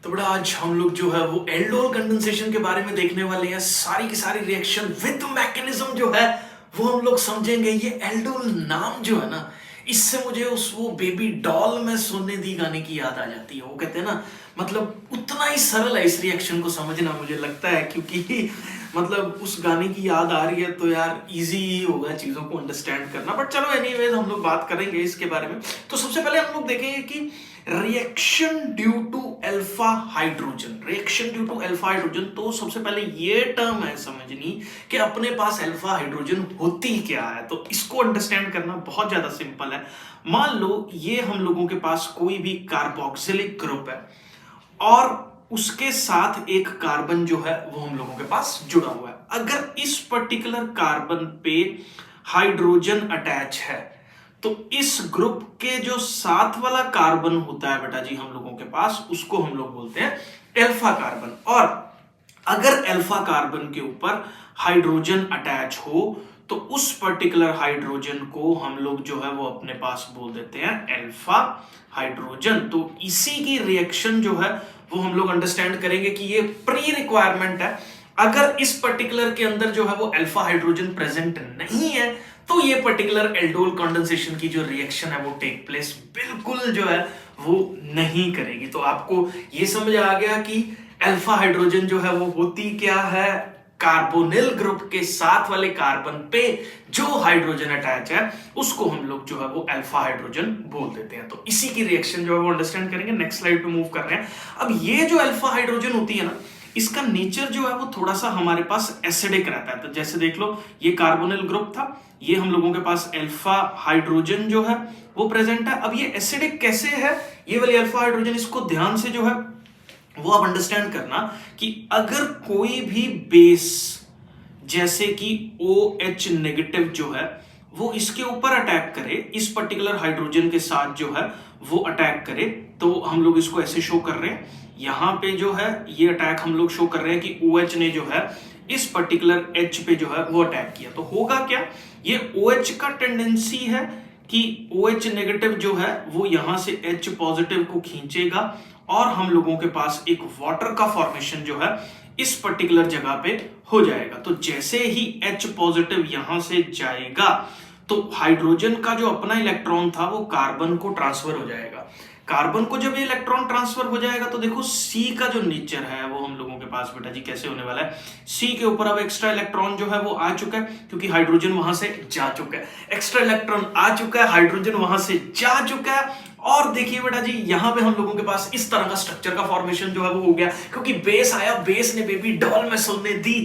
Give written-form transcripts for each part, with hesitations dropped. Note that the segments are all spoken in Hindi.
तो बड़ा आज हम लोग जो है वो एल्डोल कंडेंसेशन के बारे में देखने वाले हैं। सारी की सारी रिएक्शन विद मैकेनिज्म जो है वो हम लोग समझेंगे। ये एल्डोल नाम जो है ना, इससे मुझे उस वो बेबी डॉल में सोने दी गाने की याद आ जाती है। वो कहते हैं ना, मतलब उतना ही सरल है इस रिएक्शन को समझना, मुझे लगता है, क्योंकि मतलब उस गाने की याद आ रही है तो यार इजी ही होगा चीजों को अंडरस्टैंड करना। बट चलो एनीवेज हम लोग बात करेंगे इसके बारे में। तो सबसे पहले हम लोग देखेंगे कि reaction due to alpha hydrogen. Reaction due to alpha hydrogen, तो सबसे पहले ये टर्म है समझनी कि अपने पास अल्फा हाइड्रोजन होती क्या है। तो इसको अंडरस्टैंड करना बहुत ज्यादा सिंपल है। मान लो ये हम लोगों के पास कोई भी कार्बोक्सिलिक ग्रुप है और उसके साथ एक कार्बन जो है वो हम लोगों के पास जुड़ा हुआ है। अगर इस पर्टिकुलर कार्बन पे हाइड्रोजन अटैच है तो इस ग्रुप के जो साथ वाला कार्बन होता है बेटा जी हम लोगों के पास, उसको हम लोग बोलते हैं अल्फा कार्बन। और अगर अल्फा कार्बन के ऊपर हाइड्रोजन अटैच हो तो उस पर्टिकुलर हाइड्रोजन को हम लोग जो है वो अपने पास बोल देते हैं अल्फा हाइड्रोजन। तो इसी की रिएक्शन जो है वो हम लोग अंडरस्टैंड करेंगे कि ये प्री रिक्वायरमेंट है। अगर इस पर्टिकुलर के अंदर जो है वो अल्फा हाइड्रोजन प्रेजेंट नहीं है तो ये पर्टिकुलर एल्डोल कंडेंसेशन की जो रिएक्शन है वो टेक प्लेस बिल्कुल जो है वो नहीं करेगी। तो आपको ये समझ आ गया कि अल्फा हाइड्रोजन जो है वो होती क्या है। कार्बोनिल ग्रुप के साथ वाले कार्बन पे जो हाइड्रोजन अटैच है उसको हम लोग जो है वो अल्फा हाइड्रोजन बोल देते हैं। तो इसी की रिएक्शन जो है वो अंडरस्टैंड करेंगे। नेक्स्ट स्लाइड पे मूव कर रहे हैं। अब ये जो अल्फा हाइड्रोजन होती है ना, इसका नेचर जो है वो थोड़ा सा हमारे पास एसिडिक रहता है। तो जैसे देख लो, ये कार्बोनिल ग्रुप था, ये हम लोगों के पास अल्फा हाइड्रोजन जो है वो प्रेजेंट है। अब ये एसिडिक कैसे है, ये वाली अल्फा हाइड्रोजन, इसको ध्यान से जो है वो आप अंडरस्टैंड करना कि अगर कोई भी बेस जैसे कि OH नेगेटिव जो है वो इसके ऊपर अटैक करे, इस पर्टिकुलर हाइड्रोजन के साथ जो है वो अटैक करे, तो हम लोग इसको ऐसे शो कर रहे हैं। यहां पे जो है ये अटैक हम लोग शो कर रहे हैं कि OH ने जो है इस पर्टिकुलर H पे जो है वो अटैक किया। तो होगा क्या, ये OH का टेंडेंसी है कि OH नेगेटिव जो है वो यहां से H पॉजिटिव को खींचेगा और हम लोगों के पास एक वाटर का फॉर्मेशन जो है इस पर्टिकुलर जगह पे हो जाएगा। तो जैसे ही H पॉजिटिव यहां से जाएगा तो हाइड्रोजन का जो अपना इलेक्ट्रॉन था वो कार्बन को ट्रांसफर हो जाएगा। कार्बन को जब ये इलेक्ट्रॉन ट्रांसफर हो जाएगा तो देखो C का जो नेचर है वो हम लोगों के पास बेटा जी कैसे होने वाला है। C के ऊपर अब एक्स्ट्रा इलेक्ट्रॉन जो है वो आ चुका है क्योंकि हाइड्रोजन वहां से जा चुका है। एक्स्ट्रा इलेक्ट्रॉन आ चुका है, हाइड्रोजन वहां से जा चुका है। और देखिए बेटा जी यहां पे हम लोगों के पास इस तरह का स्ट्रक्चर का फॉर्मेशन जो है वो हो गया क्योंकि बेस आया, बेस ने बेबी डॉल में सोने दी,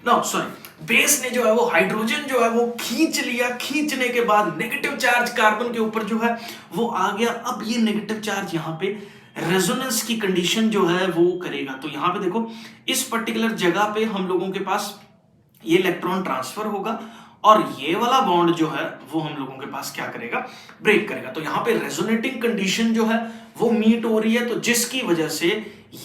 नो सॉरी, बेस ने जो है वो हाइड्रोजन जो है वो खींच लिया। खींचने के बाद नेगेटिव चार्ज कार्बन के ऊपर जो है वो आ गया। अब ये नेगेटिव चार्ज यहाँ पे रेजोनेंस की कंडीशन जो है वो करेगा। तो यहाँ पे देखो इस पर्टिकुलर जगह पे हम लोगों के पास ये इलेक्ट्रॉन ट्रांसफर होगा और ये वाला बॉन्ड जो है वो हम लोगों के पास क्या करेगा, ब्रेक करेगा। तो यहाँ पे रेजोनेटिंग कंडीशन जो है वो मीट हो रही है, तो जिसकी वजह से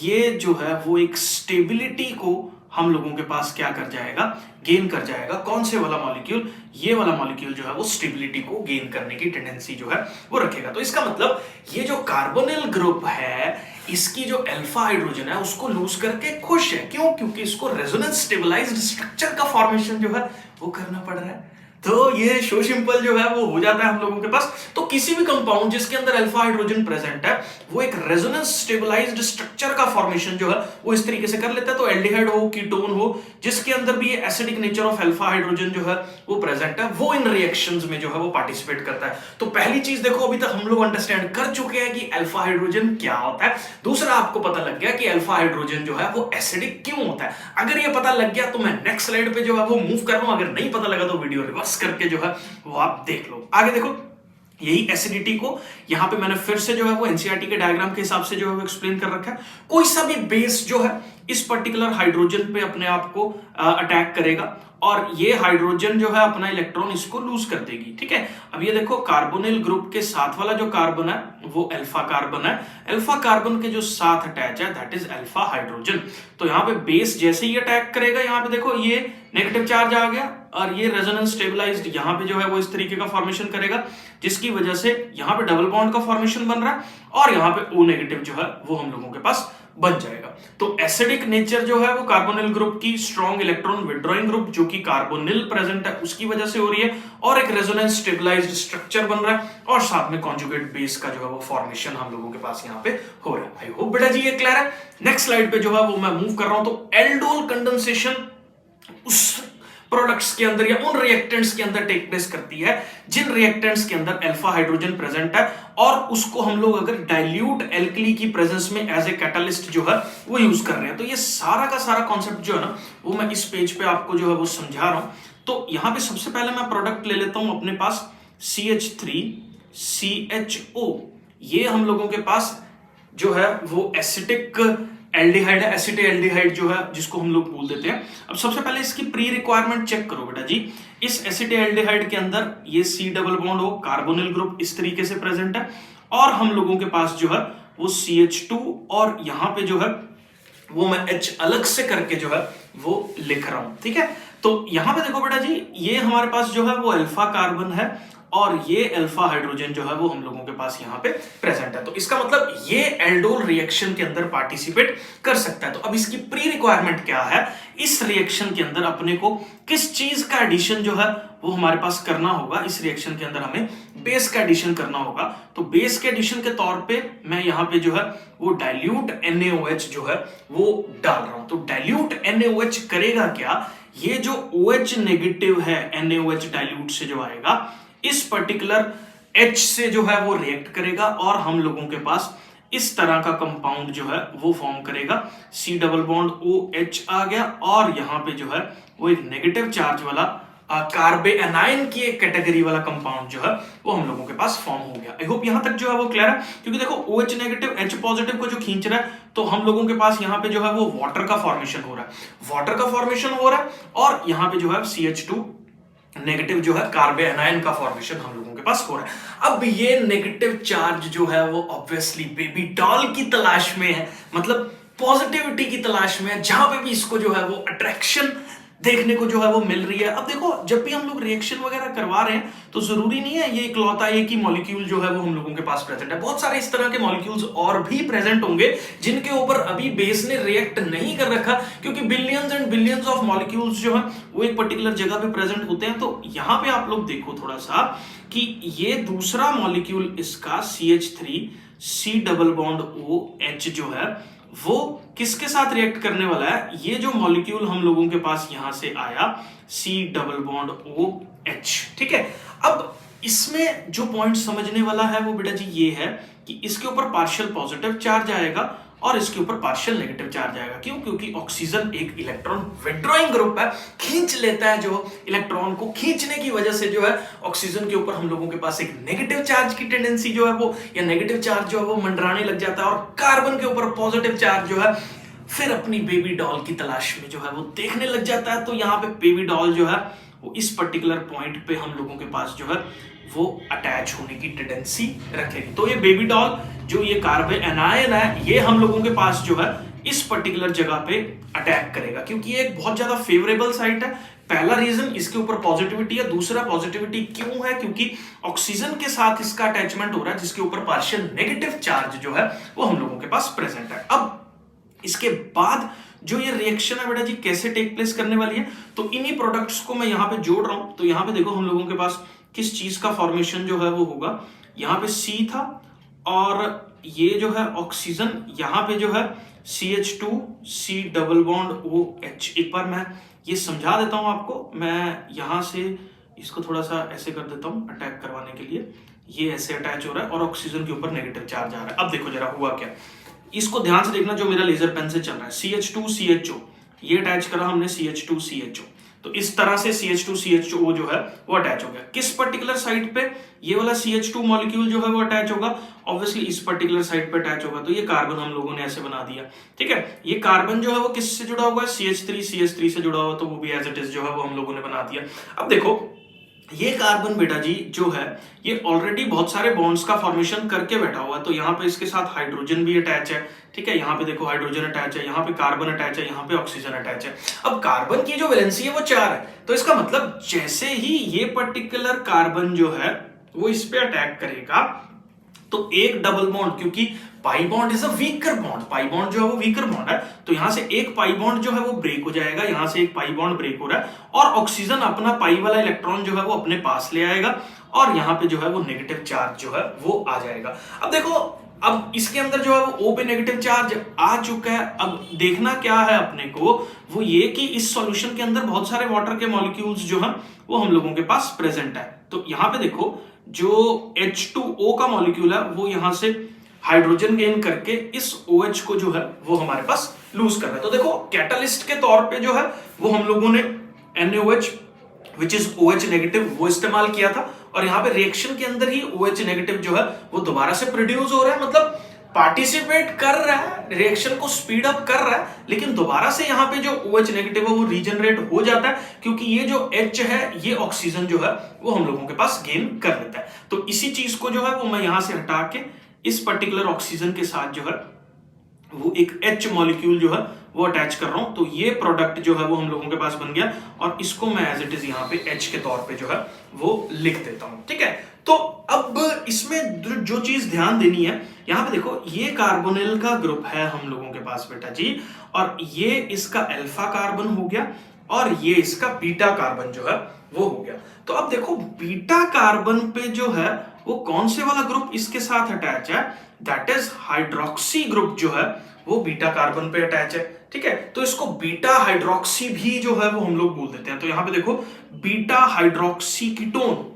ये जो है वो एक स्टेबिलिटी को हम लोगों के पास क्या कर जाएगा, गेन कर जाएगा। कौन से वाला मॉलिक्यूल, ये वाला मॉलिक्यूल जो है वो स्टेबिलिटी को गेन करने की टेंडेंसी जो है वो रखेगा। तो इसका मतलब ये जो कार्बोनिल ग्रुप है इसकी जो अल्फा हाइड्रोजन है उसको लूज करके खुश है। क्यों? क्योंकि इसको रेजोनेंस स्टेबलाइज्ड स्ट्रक्चर का फॉर्मेशन जो है वो करना पड़ रहा है। तो ये शो सिंपल जो है वो हो जाता है हम लोगों के पास। तो किसी भी कंपाउंड जिसके अंदर अल्फा हाइड्रोजन प्रेजेंट है वो एक रेजोनेंस स्टेबलाइज्ड स्ट्रक्चर का फॉर्मेशन जो है वो इस तरीके से कर लेता है। तो एल्डिहाइड हो, कीटोन हो, जिसके अंदर भी ये acidic nature of alpha hydrogen जो है वो प्रेजेंट है, वो इन रिएक्शंस में जो है वो पार्टिसिपेट करता है। तो पहली चीज देखो, अभी तक हम लोग अंडरस्टैंड कर चुके हैं कि अल्फा हाइड्रोजन क्या होता है। दूसरा, आपको पता लग गया कि अल्फा हाइड्रोजन जो है वो एसिडिक क्यों होता है। अगर ये पता लग गया तो मैं नेक्स्ट स्लाइड पे जो है वो मूव कर रहा हूं। अगर नहीं पता लगा तो वीडियो रिवर्स करके जो है वो आप देख लो। आगे देखो, यही एसिडिटी को यहां पे मैंने फिर से जो है वो एनसीईआरटी के डायग्राम के हिसाब से जो है वो एक्सप्लेन कर रखा है। कोई सा भी बेस जो है इस पर्टिकुलर हाइड्रोजन पे अपने आप को अटैक करेगा और ये हाइड्रोजन जो है अपना इलेक्ट्रॉन इसको लूज कर देगी। ठीक है, अब ये देखो कार्बोनिल ग्रुप के साथ वाला जो कार्बन है वो अल्फा कार्बन है। अल्फा कार्बन के जो साथ अटैच है दैट इज अल्फा हाइड्रोजन। तो यहाँ पे बेस जैसे ही अटैक करेगा, यहाँ पे देखो ये नेगेटिव चार्ज आ गया, और ये रेजोनेंस स्टेबलाइज्ड यहाँ पे जो है वो इस तरीके का फॉर्मेशन करेगा, जिसकी वजह से यहाँ पे डबल बॉन्ड का फॉर्मेशन बन रहा है और यहाँ पे O नेगेटिव जो है वो हम लोगों के पास बन जाएगा। तो एसिडिक नेचर जो है वो कार्बोनिल ग्रुप की स्ट्रॉन्ग इलेक्ट्रॉन विड्रॉइंग ग्रुप जो कि कार्बोनिल प्रेजेंट है उसकी वजह से हो रही है, और एक रेजोनेंस स्टेबलाइज्ड स्ट्रक्चर बन रहा है, और साथ में कॉन्जुगेट बेस का जो है वो फॉर्मेशन हम लोगों के पास यहाँ पे हो रहा है। आई होप बेटा जी ये क्लियर है। नेक्स्ट स्लाइड पे जो है वो मैं मूव कर रहा हूं। तो एल्डोल कंडेंसेशन उस प्रोडक्ट्स के अंदर या उन रिएक्टेंट्स के अंदर टेक प्लेस करती है जिन रिएक्टेंट्स के अंदर अल्फा हाइड्रोजन प्रेजेंट है, और उसको हम लोग अगर डाइल्यूट एल्कली की प्रेजेंस में एज ए कैटलिस्ट जो है वो यूज कर रहे हैं। तो ये सारा का सारा कॉन्सेप्ट जो है ना वो मैं इस पेज पे आपको जो है वो समझा रहा हूं। तो यहां पे सबसे पहले मैं प्रोडक्ट ले लेता हूं अपने पास CH3CHO। ये हम लोगों के पास जो है वो एसिटिक एल्डिहाइड है, एसिटेल्डिहाइड जो है जिसको हम लोग बोल देते हैं। अब सबसे पहले इसकी प्री रिक्वायरमेंट चेक करो बेटा जी। इस एसिटेल्डिहाइड के अंदर ये C डबल बॉन्ड हो कार्बोनिल ग्रुप इस तरीके से प्रेजेंट है, और हम लोगों के पास जो है वो CH2, और यहां पे जो है वो मैं H अलग से करके जो है वो लिख रहा हूं, ठीक है। तो यहां पे देखो बेटा जी, ये हमारे पास जो है वो अल्फा कार्बन है और ये अल्फा हाइड्रोजन जो है वो हम लोगों के पास यहाँ पे प्रेजेंट है। तो इसका मतलब ये एल्डोल रिएक्शन के अंदर पार्टिसिपेट कर सकता है। तो अब इसकी प्री रिक्वायरमेंट क्या है, इस रिएक्शन के अंदर अपने को किस चीज का एडिशन जो है वो हमारे पास करना होगा। इस रिएक्शन के अंदर हमें बेस का एडिशन करना होगा। तो बेस के एडिशन के तौर पे मैं यहाँ पे जो है वो डाइल्यूट NaOH जो है वो डाल रहा हूं। तो डाइल्यूट NaOH करेगा क्या, ये जो OH नेगेटिव है NaOH डाइल्यूट से जो आएगा इस पर्टिकुलर H से जो है वो रिएक्ट करेगा, और हम लोगों के पास इस तरह का कंपाउंड जो है वो फॉर्म करेगा। C डबल बॉन्ड OH आ गया, और यहां पे जो है वो एक नेगेटिव चार्ज वाला कार्बे एनाइन की एक कैटेगरी वाला कंपाउंड जो है वो हम लोगों के पास फॉर्म हो गया। आई होप यहां तक जो है वो क्लियर है। क्योंकि देखो OH नेगेटिव H पॉजिटिव को जो खींच रहा है, तो हम लोगों के पास यहाँ पे जो है वो वाटर का फॉर्मेशन हो रहा है, वाटर का फॉर्मेशन हो रहा है, और यहाँ पे जो है CH2 नेगेटिव जो है कार्बे एनाइन का फॉर्मेशन हम लोगों के पास हो रहा है। अब ये नेगेटिव चार्ज जो है वो ऑब्वियसली बेबी डॉल की तलाश में है, मतलब पॉजिटिविटी की तलाश में है, जहां पे भी इसको जो है वो अट्रैक्शन देखने को जो है वो मिल रही है। अब देखो, जब भी हम लोग रिएक्शन वगैरह करवा रहे हैं तो जरूरी नहीं है ये इकलौता एक ही मॉलिक्यूल जो है वो हम लोगों के पास प्रेजेंट है। बहुत सारे इस तरह के मॉलिक्यूल्स और भी प्रेजेंट होंगे जिनके ऊपर अभी बेस ने रिएक्ट नहीं कर रखा, क्योंकि billions and billions of molecules जो है वो एक पर्टिकुलर जगह पे प्रेजेंट होते हैं। तो यहाँ पे आप लोग देखो थोड़ा सा कि ये दूसरा मॉलिक्यूल इसका CH3C डबल बॉन्ड OH जो है वो किसके साथ रिएक्ट करने वाला है। ये जो मॉलिक्यूल हम लोगों के पास यहां से आया C डबल बॉन्ड OH, ठीक है। अब इसमें जो पॉइंट समझने वाला है वो बेटा जी ये है कि इसके ऊपर पार्शियल पॉजिटिव चार्ज आएगा और इसके ऊपर पार्शियल नेगेटिव चार्ज आएगा। क्यों? क्योंकि ऑक्सीजन एक इलेक्ट्रॉन विड्रॉइंग ग्रुप है, खींच लेता है। जो इलेक्ट्रॉन को खींचने की वजह से जो है ऑक्सीजन के ऊपर हम लोगों के पास एक नेगेटिव चार्ज की टेंडेंसी जो है वो, या नेगेटिव चार्ज जो है वो मंडराने लग जाता है, और कार्बन के ऊपर पॉजिटिव चार्ज जो है फिर अपनी बेबी डॉल की तलाश में जो है वो देखने लग जाता है। तो यहाँ पे बेबी डॉल जो है वो इस पर्टिकुलर पॉइंट पे हम लोगों के पास जो है वो अटैच होने की टेंडेंसी रखेगी। तो ये बेबी डॉल जो ये कार्बन एनायन है, ये हम लोगों के पास जो है इस पर्टिकुलर जगह पे अटैक करेगा, क्योंकि ये एक बहुत ज्यादा फेवरेबल साइट है। पहला रीजन इसके ऊपर पॉजिटिविटी है, दूसरा पॉजिटिविटी क्यों है, क्योंकि ऑक्सीजन के साथ इसका अटैचमेंट हो रहा है जिसके ऊपर पार्शियल नेगेटिव चार्ज जो है वो हम लोगों के पास प्रेजेंट है। अब इसके बाद जो ये रिएक्शन है बेटा जी कैसे टेक प्लेस करने वाली है, तो इन्हीं प्रोडक्ट्स को मैं यहाँ पे जोड़ रहा हूं। तो यहाँ पे देखो हम लोगों के पास किस चीज का फॉर्मेशन जो है वो होगा। यहाँ पे C था और ये जो है ऑक्सीजन, यहाँ पे जो है CH2C डबल बॉन्ड OH। एक बार मैं ये समझा देता हूं आपको, मैं यहां से इसको थोड़ा सा ऐसे कर देता हूं अटैक करवाने के लिए। ये ऐसे अटैच हो रहा है और ऑक्सीजन के ऊपर नेगेटिव चार्ज आ रहा है। अब देखो जरा हुआ क्या, इसको ध्यान से देखना जो मेरा लेजर पेन से चल रहा है। CH2CHO ये अटैच करा हमने CH2CHO, तो इस तरह से CH2CHO जो है वो अटैच हो गया। किस पर्टिकुलर साइड पे ये वाला CH2 मॉलिक्यूल जो है वो अटैच होगा, ऑब्वियसली इस पर्टिकुलर साइड पे अटैच होगा। तो ये कार्बन हम लोगों ने ऐसे बना दिया, ठीक है। ये कार्बन जो है वो किससे जुड़ा हुआ है, CH3 से जुड़ा हुआ, तो वो भी एज इट इज जो है वो हम लोगों ने बना दिया। अब देखो ये कार्बन बेटा जी जो है ये ऑलरेडी बहुत सारे बॉन्ड्स का फॉर्मेशन करके बैठा हुआ है। तो यहाँ पे इसके साथ हाइड्रोजन भी अटैच है, ठीक है, यहाँ पे देखो हाइड्रोजन अटैच है, यहाँ पे कार्बन अटैच है, यहाँ पे ऑक्सीजन अटैच है। अब कार्बन की जो वैलेंसी है वो 4 है, तो इसका मतलब जैसे ही ये पर्टिकुलर कार्बन जो है वो इस पे अटैक करेगा तो एक डबल बॉन्ड, क्योंकि pi bond is a weaker bond, pi bond जो है वो वीकर बॉन्ड है, तो यहां से एक पाई बॉन्ड जो है वो ब्रेक हो जाएगा, यहां से एक पाई बॉन्ड ब्रेक हो रहा है और ऑक्सीजन अपना पाई वाला इलेक्ट्रॉन जो है वो अपने पास ले आएगा और यहाँ पे जो है वो नेगेटिव चार्ज जो है वो आ जाएगा। अब देखो, अब इसके अंदर जो है वो O पे नेगेटिव चार्ज आ चुका है। अब देखना क्या है अपने को, वो ये कि इस सॉल्यूशन के अंदर बहुत सारे वाटर के मॉलिक्यूल्स जो हैं वो हम लोगों के पास प्रेजेंट है। तो यहाँ पे देखो जो H2O का मॉलिक्यूल है वो यहां से हाइड्रोजन गेन करके इस OH को जो है वो हमारे पास लूज कर रहा है। तो देखो कैटलिस्ट के तौर पे जो है वो हम लोगों ने NaOH which is OH negative वो इस्तेमाल किया था और यहाँ पे रिएक्शन के अंदर ही OH नेगेटिव जो है वो दोबारा से प्रोड्यूस हो रहा है, मतलब पार्टिसिपेट कर रहा है, रिएक्शन को स्पीड अप कर रहा है, लेकिन दोबारा से यहाँ पे जो OH नेगेटिव है वो रीजनरेट हो जाता है क्योंकि ये जो H है ये ऑक्सीजन जो है वो हम लोगों के पास गेन कर लेता है। तो इसी चीज को जो है वो मैं यहां से हटा के इस पर्टिकुलर ऑक्सीजन के साथ जो है वो एक H मॉलिक्यूल जो है वो अटैच कर रहा हूं, तो ये प्रोडक्ट जो है वो हम लोगों के पास बन गया और इसको मैं एज इट इज यहाँ पे H के तौर पे जो है वो लिख देता हूं, ठीक है। तो अब इसमें जो चीज ध्यान देनी है, यहाँ पे देखो ये कार्बोनिल का ग्रुप है हम लोगों के पास बेटा जी, और ये इसका अल्फा कार्बन हो गया और ये इसका बीटा कार्बन जो है वो हो गया। तो अब देखो बीटा कार्बन पे जो है वो कौन से वाला ग्रुप इसके साथ अटैच है, दैट इज हाइड्रोक्सी ग्रुप जो है वो बीटा कार्बन पे अटैच है, ठीक है। तो इसको बीटा हाइड्रोक्सी भी जो है वो हम लोग बोल देते हैं। तो यहां पे देखो बीटा हाइड्रोक्सी कीटोन,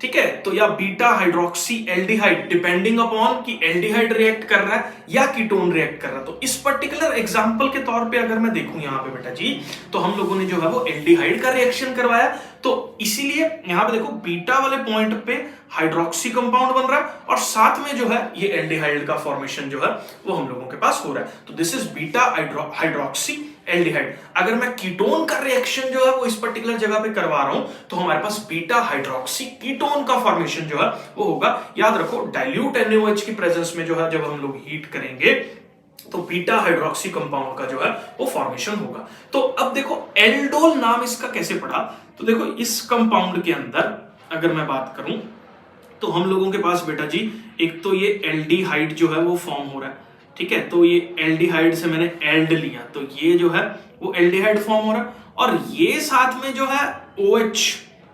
ठीक है, तो या beta hydroxy aldehyde, depending upon कि एल्डिहाइड रिएक्ट कर रहा है या कीटोन रिएक्ट कर रहा है। तो इस पर्टिकुलर एग्जांपल के तौर पे अगर मैं देखूं यहाँ पे बेटा जी, तो हम लोगों ने जो है वो एल्डिहाइड का रिएक्शन करवाया, तो इसीलिए यहाँ पे देखो बीटा वाले पॉइंट पे हाइड्रोक्सी कंपाउंड बन रहा है और साथ में जो है ये एल्डिहाइड का फॉर्मेशन जो है वो हम लोगों के पास हो रहा है। तो this is beta hydroxy aldehyde. अगर मैं कीटोन का रिएक्शन जो है वो इस पर्टिकुलर जगह पे करवा रहा हूं तो हमारे पास बीटा हाइड्रोक्सी कीटोन का फॉर्मेशन जो है वो होगा। याद रखो डाइल्यूट NaOH की प्रेजेंस में जो है जब हम लोग हीट करेंगे तो बीटा हाइड्रोक्सी कंपाउंड का जो है वो फॉर्मेशन होगा। तो अब देखो एल्डोल नाम इसका कैसे पड़ा, तो देखो इस कंपाउंड के अंदर अगर मैं बात करूं तो हम लोगों के पास बेटा जी एक तो ये एल्डिहाइड जो है वो फॉर्म हो रहा है, ठीक है, तो ये एल्डिहाइड से मैंने एल्ड लिया तो ये जो है वो एल्डिहाइड फॉर्म हो रहा है और ये साथ में जो है OH,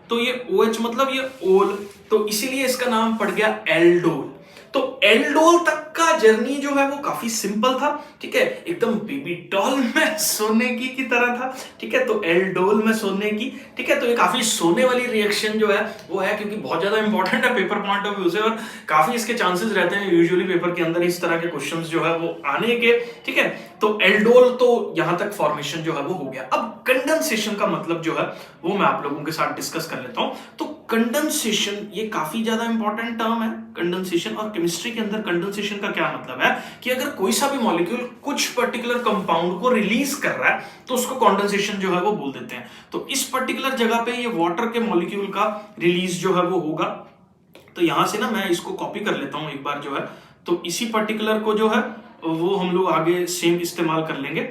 तो ये OH मतलब ये ओल, तो इसीलिए इसका नाम पड़ गया एल्डोल। तो एल्डोल तक का जर्नी जो है वो काफी सिंपल था, ठीक है, एकदम बेबी डॉल में सोने की तरह था, ठीक है, तो एल्डोल में सोने की, ठीक है, तो ये काफी सोने वाली रिएक्शन जो है वो है क्योंकि बहुत ज्यादा इंपॉर्टेंट है पेपर पॉइंट ऑफ व्यू से और काफी इसके चांसेस रहते हैं यूजुअली पेपर के अंदर इस तरह के क्वेश्चंस जो है वो आने के, ठीक है। तो एल्डोल तो यहां तक फॉर्मेशन जो है वो हो गया। अब कंडेंसेशन का मतलब जो है वो मैं आप लोगों के साथ डिस्कस कर लेता हूं। तो कंडेंसेशन ये काफी ज्यादा इंपॉर्टेंट टर्म है कंडेंसेशन, और केमिस्ट्री के अंदर कंडेंसेशन का क्या मतलब है कि अगर कोई सा भी मॉलिक्यूल कुछ पर्टिकुलर कंपाउंड को रिलीज कर रहा है तो उसको कंडेंसेशन जो है वो बोल देते हैं। तो इस पर्टिकुलर जगह पे ये वाटर के मॉलिक्यूल का रिलीज जो है वो होगा। तो यहां से ना मैं इसको कॉपी कर लेता हूं एक बार जो है, तो इसी पर्टिकुलर को जो है वो हम लोग आगे सेम इस्तेमाल कर लेंगे।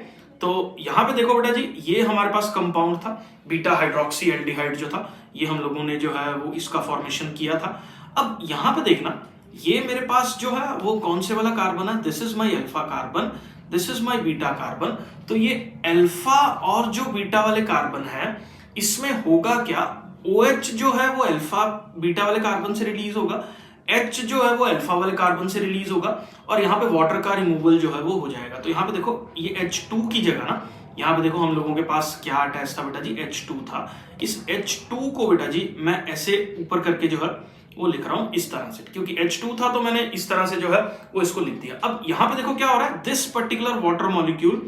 तो यहां पे देखो बेटा जी ये हमारे पास कंपाउंड था बीटा हाइड्रोक्सी एल्डिहाइड जो था, ये हम लोगों ने जो है वो इसका फॉर्मेशन किया था। अब यहां पे देखना ये मेरे पास जो है वो कौन से वाला कार्बन है, this is my alpha carbon, this is my beta carbon. तो ये अल्फा और जो बीटा वाले कार्बन है इसमें होगा क्या, OH जो है वो अल्फा बीटा वाले कार्बन से रिलीज होगा, H जो है वो अल्फा वाले कार्बन से रिलीज होगा और यहाँ पे वाटर का रिमूवल जो है वो हो जाएगा। तो यहाँ पे देखो ये H2 की जगह ना यहाँ पे देखो हम लोगों के पास क्या अटैच था बेटा जी, H2 था। इस H2 को बेटा जी मैं ऐसे ऊपर करके जो है वो लिख रहा हूं इस तरह से, क्योंकि H2 था तो मैंने इस तरह से जो है वो इसको लिख दिया। अब यहाँ पे देखो क्या हो रहा है, this particular water molecule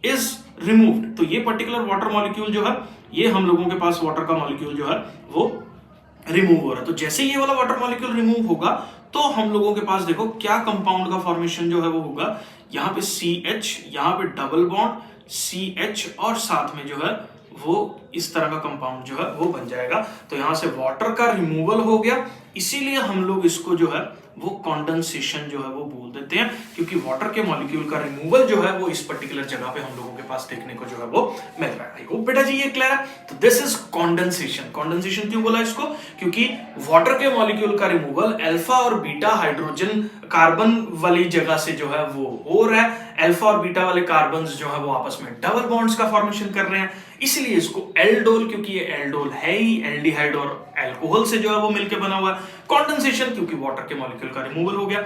is removed. तो ये पर्टिकुलर वाटर मॉलिक्यूल जो है ये हम लोगों के पास वाटर का मॉलिक्यूल जो है वो रिमूव हो रहा है। तो जैसे ये वाला वाटर मॉलिक्यूल रिमूव होगा तो हम लोगों के पास देखो क्या कंपाउंड का फॉर्मेशन जो है वो होगा, यहाँ पे CH, यहाँ पे डबल बॉन्ड CH और साथ में जो है वो इस तरह का कंपाउंड जो है वो बन जाएगा। तो यहां से वाटर का रिमूवल हो गया, इसीलिए हम लोग इसको जो है वो कंडेंसेशन जो है वो बोल देते हैं, क्योंकि वाटर के मॉलिक्यूल का रिमूवल जो है वो इस पर्टिकुलर जगह पे हम लोगों के पास देखने को जो है वो मिल रहा है। आई होप बेटा जी ये क्लियर है। तो दिस इज कंडेंसेशन। कंडेंसेशन क्यों बोला इसको? क्योंकि वाटर के मॉलिक्यूल का रिमूवल अल्फा और बीटा हाइड्रोजन कार्बन वाली जगह से जो है वो हो रहा है। अल्फा और बीटा वाले कार्बन जो है वो आपस में डबल बॉन्ड्स का फॉर्मेशन कर रहे हैं, इसलिए इसको एल्डोल, क्योंकि ये एल्डोल है ही, एल्डिहाइड और अल्कोहल से जो है वो मिलकर बना हुआ है। कंडेंसेशन क्योंकि वाटर के मॉलिक्यूल का रिमूवल हो गया।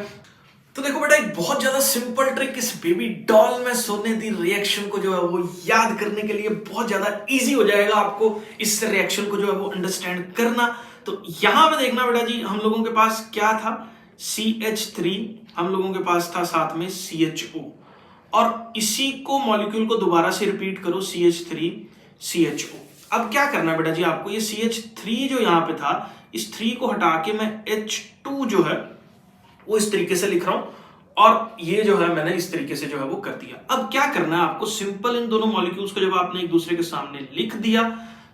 तो देखो बेटा एक बहुत ज्यादा सिंपल ट्रिक इस बेबी डॉल में सोने दी रिएक्शन को जो है वो याद करने के लिए बहुत ज्यादा इजी हो जाएगा आपको इस रिएक्शन को जो है वो अंडरस्टैंड करना। तो यहां पे देखना बेटा जी, हम लोगों के पास क्या था, CH3, हम लोगों के पास था साथ में CHO, और इसी को मॉलिक्यूल को दोबारा से रिपीट करो, CH3 CHO। अब क्या करना है बेटा जी आपको, ये CH3 जो यहां पे था, इस 3 को हटा के मैं H2 जो है वो इस तरीके से लिख रहा हूं, और ये जो है मैंने इस तरीके से जो है वो कर दिया। अब क्या करना है आपको, सिंपल इन दोनों मॉलिक्यूल्स को जब आपने एक दूसरे के सामने लिख दिया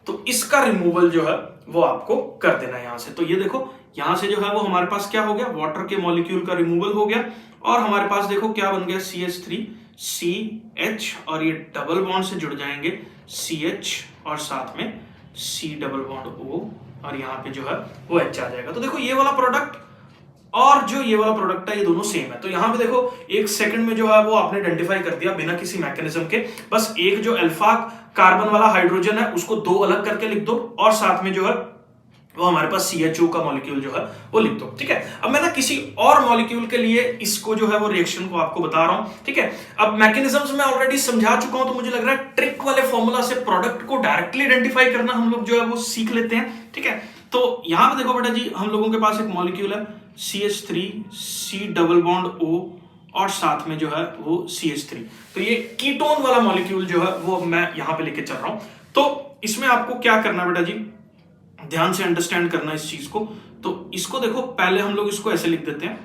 तो इसका रिमूवल जो है वो आपको कर देना है यहां से। तो ये देखो यहां से जो है वो हमारे पास क्या हो गया, वाटर के मॉलिक्यूल का रिमूवल हो गया, और हमारे पास देखो क्या बन गया, CH3CH, और ये डबल बॉन्ड से जुड़ जाएंगे CH और साथ में C डबल बॉन्ड O, और यहाँ पे जो है वो H आ जाएगा। तो देखो ये वाला प्रोडक्ट और जो ये वाला प्रोडक्ट है ये दोनों सेम है। तो यहाँ पे देखो एक सेकंड में जो है वो आपने आइडेंटिफाई कर दिया बिना किसी मैकेनिज्म के, बस एक जो अल्फा कार्बन वाला हाइड्रोजन है उसको 2 अलग करके लिख दो, और साथ में जो है वो हमारे पास CHO का मॉलिक्यूल जो है वो लिख दो। ठीक है, अब मैं ना किसी और मॉलिक्यूल के लिए इसको जो है वो रिएक्शन को आपको बता रहा हूं। ठीक है, अब मैकेनिज्म्स मैं ऑलरेडी समझा चुका हूं, तो मुझे लग रहा है ट्रिक वाले फॉर्मूला से प्रोडक्ट को डायरेक्टली आइडेंटिफाई करना हम लोग जो है वो सीख लेते हैं। ठीक है, तो यहां पे देखो बेटा जी, हम लोगों के पास एक मॉलिक्यूल है CH3 C double bond O, और साथ में जो है वो CH3। तो ये कीटोन वाला मॉलिक्यूल जो है वो मैं यहां पे लेके चल रहा हूं। तो इसमें आपको क्या करना बेटा जी, ध्यान से अंडरस्टैंड करना इस चीज को। तो इसको देखो, पहले हम लोग इसको ऐसे लिख देते हैं,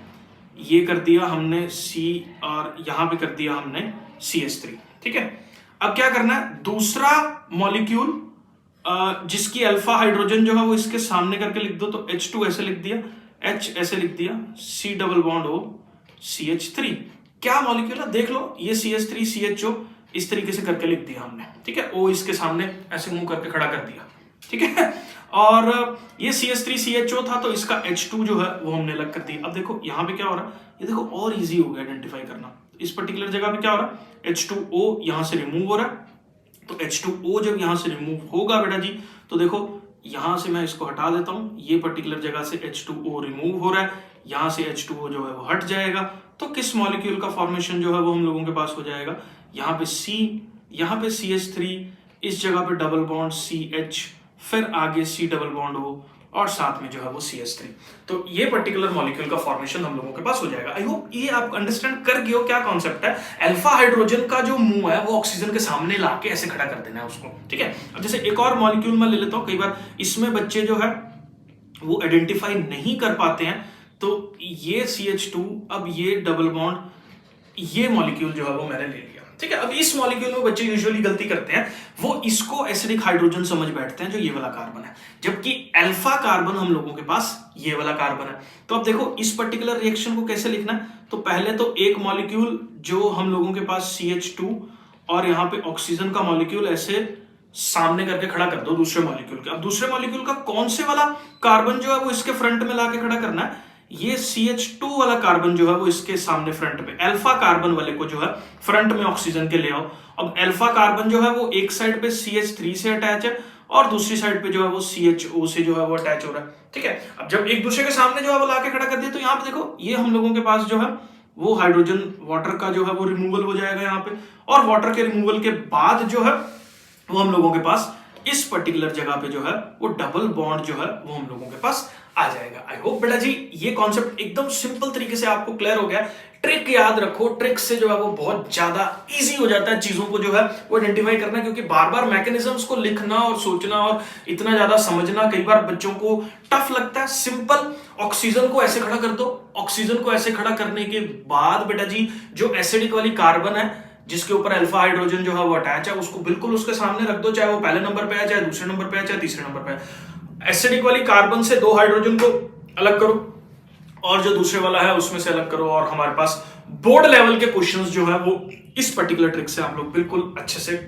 ये कर दिया हमने C, और यहां पे कर दिया हमने CH3। ठीक है, अब क्या करना है, दूसरा मॉलिक्यूल जिसकी अल्फा हाइड्रोजन जो है वो इसके सामने करके लिख दो। तो H2 ऐसे लिख दिया, H ऐसे लिख दिया, C double bond O CH3। क्या मॉलिक्यूल है देख लो, ये CH3 CHO इस तरीके से करके लिख दिया हमने। ठीक है, O इसके सामने ऐसे मुंह करके खड़ा कर दिया। ठीक है, और ये CH3 CHO था, तो इसका H2 जो है वो हमने अलग कर दिया। अब देखो यहाँ पे क्या हो रहा है, ये देखो और इजी हो गया आइडेंटिफाई करना। इस पर्टिकुलर जगह पे क्या हो रहा है, H2O यहाँ से रिमूव हो रहा है। तो H2O जब यहाँ से रिमूव होगा बेटा जी, तो देखो यहां से मैं इसको हटा देता हूं, ये पर्टिकुलर जगह से H2O रिमूव हो रहा है, यहां से H2O जो है वो हट जाएगा। तो किस मॉलिक्यूल का फॉर्मेशन जो है वो हम लोगों के पास हो जाएगा, यहाँ पे C, यहाँ पे CH3, इस जगह पे डबल बॉन्ड CH, फिर आगे C डबल बॉन्ड O, और साथ में जो है वो CH3। तो ये पर्टिकुलर मॉलिक्यूल का फॉर्मेशन हम लोगों के पास हो जाएगा। आई होप ये आप अंडरस्टैंड कर गए हो क्या कॉन्सेप्ट है। अल्फा हाइड्रोजन का जो मुंह है वो ऑक्सीजन के सामने लाके ऐसे खड़ा कर देना है उसको। ठीक है, अब जैसे एक और मॉलिक्यूल मैं ले लेता हूं, कई बार इसमें बच्चे जो है वो आइडेंटिफाई नहीं कर पाते हैं। तो ये CH2, अब ये डबल बॉन्ड, ये मॉलिक्यूल जो है वो मैंने ले लिया। ठीक है, अब इस मॉलिक्यूल में बच्चे यूजुअली गलती करते हैं, वो इसको एसिडिक हाइड्रोजन समझ बैठते हैं जो ये वाला कार्बन है, जबकि अल्फा कार्बन हम लोगों के पास ये वाला कार्बन है। तो अब देखो इस पर्टिकुलर रिएक्शन को कैसे लिखना है। तो पहले तो एक मॉलिक्यूल जो हम लोगों के पास CH2 और यहाँ पे ऑक्सीजन का मॉलिक्यूल ऐसे सामने करके खड़ा कर दो दूसरे मॉलिक्यूल के। अब दूसरे मॉलिक्यूल का कौन से वाला कार्बन जो है वो इसके फ्रंट में लाके खड़ा करना है, ये CH2 वाला कार्बन जो है वो इसके सामने फ्रंट पे, अल्फा कार्बन वाले को जो है फ्रंट में ऑक्सीजन के ले आओ। अब अल्फा कार्बन जो है वो एक साइड पे CH3 से अटैच है, और दूसरी साइड पे जो है वो CHO से जो है वो अटैच हो रहा है। ठीक है, अब जब एक दूसरे के सामने जो है वो लाके खड़ा कर दिया, तो यहाँ पे देखो ये हम लोगों के पास जो है वो हाइड्रोजन वाटर का जो है वो रिमूवल हो जाएगा यहाँ पे, और वाटर के रिमूवल के बाद जो है वो हम लोगों के पास इस पर्टिकुलर जगह पे जो है वो डबल बॉन्ड जो है वो हम लोगों के पास आ जाएगा। आई होप बेटा जी ये कॉन्सेप्ट एकदम सिंपल तरीके से आपको क्लियर हो गया। ट्रिक याद रखो, ट्रिक से जो है वो बहुत ज्यादा इजी हो जाता है चीजों को जो है वो आइडेंटिफाई करना, क्योंकि बार बार मैकेनिज्म्स को लिखना और सोचना और इतना ज्यादा समझना कई बार बच्चों को टफ लगता है। सिंपल ऑक्सीजन को ऐसे खड़ा कर दो, ऑक्सीजन को ऐसे खड़ा करने के बाद बेटा जी जो एसिडिक वाली कार्बन है जिसके ऊपर अल्फा हाइड्रोजन जो है वो अटैच है, उसको बिल्कुल उसके सामने रख दो, चाहे वो पहले नंबर पे है, चाहे दूसरे नंबर पे है, चाहे तीसरे नंबर पे है। एसिडिक वाली कार्बन से 2 हाइड्रोजन को अलग करो और जो दूसरे वाला है उसमें से अलग करो, और हमारे पास बोर्ड लेवल के क्वेश्चंस जो है वो इस पर्टिकुलर ट्रिक से आप लोग बिल्कुल अच्छे से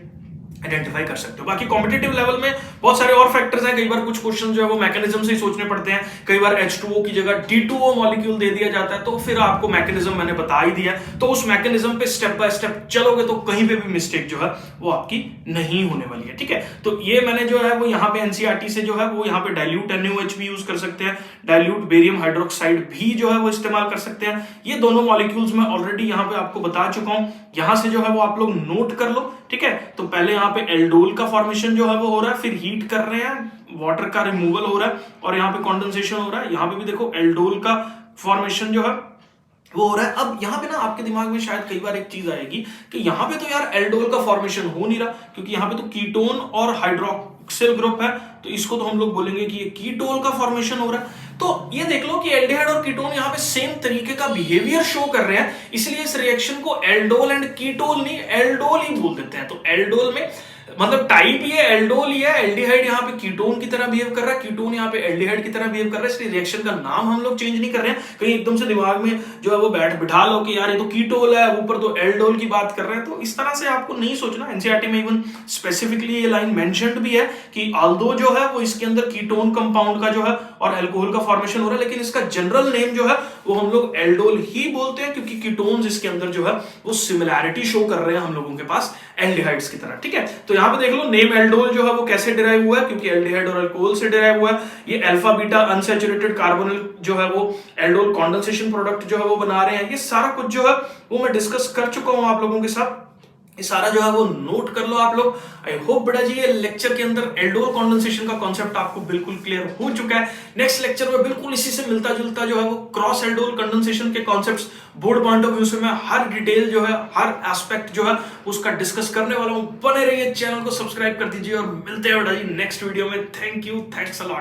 आइडेंटिफाई कर सकते हो। बाकी कॉम्पिटिटिव लेवल में बहुत सारे और फैक्टर्स हैं, कई बार कुछ क्वेश्चन जो है वो मैकेनिज्म से ही सोचने पड़ते हैं, कई बार H2O की जगह D2O मॉलिक्यूल दे दिया जाता है, तो फिर आपको मैकेनिज्म मैंने बता ही दिया, तो उस मैकेनिज्म पे स्टेप बाय स्टेप चलोगे तो कहीं पे भी मिस्टेक जो है वो आपकी नहीं होने वाली है, ठीक है। तो ये मैंने जो है वो यहाँ पे NCERT से जो है वो यहाँ पे डाइल्यूट NaOH भी यूज कर सकते हैं, डाइल्यूट बेरियम हाइड्रोक्साइड भी जो है वो इस्तेमाल कर सकते हैं। ये दोनों मॉलिक्यूल्स मैं ऑलरेडी यहाँ पे आपको बता चुका हूँ, यहां से जो है वो आप लोग नोट कर लो, ठीक है। तो पहले यहाँ पे एल्डोल का फॉर्मेशन जो है वो हो रहा है, फिर हीट कर रहे हैं, वाटर का रिमूवल हो रहा है, और यहाँ पे कॉन्डेंसेशन हो रहा है। यहाँ पे भी देखो एल्डोल का फॉर्मेशन जो है वो हो रहा है। अब यहाँ पे ना आपके दिमाग में शायद कई बार एक चीज आएगी कि यहाँ पे तो यार एल्डोल का फॉर्मेशन हो नहीं रहा, क्योंकि यहाँ पे तो कीटोन और हाइड्रोक्सिल ग्रुप है, तो इसको तो हम लोग बोलेंगे कि ये कीटोल का फॉर्मेशन हो रहा है। तो ये देख लो कि एल्डिहाइड और कीटोन यहाँ पे सेम तरीके का बिहेवियर शो कर रहे हैं, इसलिए इस रिएक्शन को एल्डोल एंड कीटोल नहीं एल्डोल ही बोल देते हैं। तो एल्डोल में मतलब टाइप ये एल्डोल ही है, एल्डिहाइड यहाँ पे कीटोन की तरह बिहेव कर रहा है, कीटोन यहाँ पे एल्डिहाइड की तरह बिहेव कर रहा है, इसलिए रिएक्शन का नाम हम लोग चेंज नहीं कर रहे हैं। कहीं एकदम से दिमाग में जो है वो बिठा लो कि यार ये तो कीटोल है, ऊपर तो एल्डोल की बात कर रहे हैं, तो इस तरह से आपको नहीं सोचना। एनसीईआरटी में इवन स्पेसिफिकली ये लाइन मेंशन्ड भी है कि ऑल्दो जो है वो इसके अंदर कीटोन कंपाउंड का जो है और अल्कोहल का फॉर्मेशन हो रहा है, लेकिन इसका जनरल नेम जो है वो हम लोग एल्डोल ही बोलते हैं, क्योंकि कीटोन्स इसके अंदर जो है वो सिमिलैरिटी शो कर रहे हैं हम लोगों के पास एल्डिहाइड्स की तरह, ठीक है। तो यहाँ पे देख लो नेम एल्डोल जो है वो कैसे डिराइव हुआ है, क्योंकि एल्डिहाइड और अल्कोहल से डिराइव हुआ है। ये अल्फा बीटा अनसैचुरेटेड कार्बोनिल जो है वो एल्डोल कंडेंसेशन प्रोडक्ट जो है वो बना रहे हैं। ये सारा कुछ जो है वो मैं डिस्कस कर चुका हूं आप लोगों के साथ, ये सारा जो है वो नोट कर लो आप लोग। आई होप बेटा जी ये लेक्चर के अंदर एल्डोल कंडेंसेशन का कॉन्सेप्ट आपको बिल्कुल क्लियर हो चुका है। नेक्स्ट लेक्चर में बिल्कुल इसी से मिलता जुलता जो है वो क्रॉस एल्डोल कंडेंसेशन के concepts board point of view से मैं हर डिटेल जो है हर एस्पेक्ट जो है उसका डिस्कस करने वाला हूं। बने रहिए, चैनल को सब्सक्राइब कर दीजिए और मिलते हैं बेटा जी नेक्स्ट वीडियो में। Thank you, thanks a lot.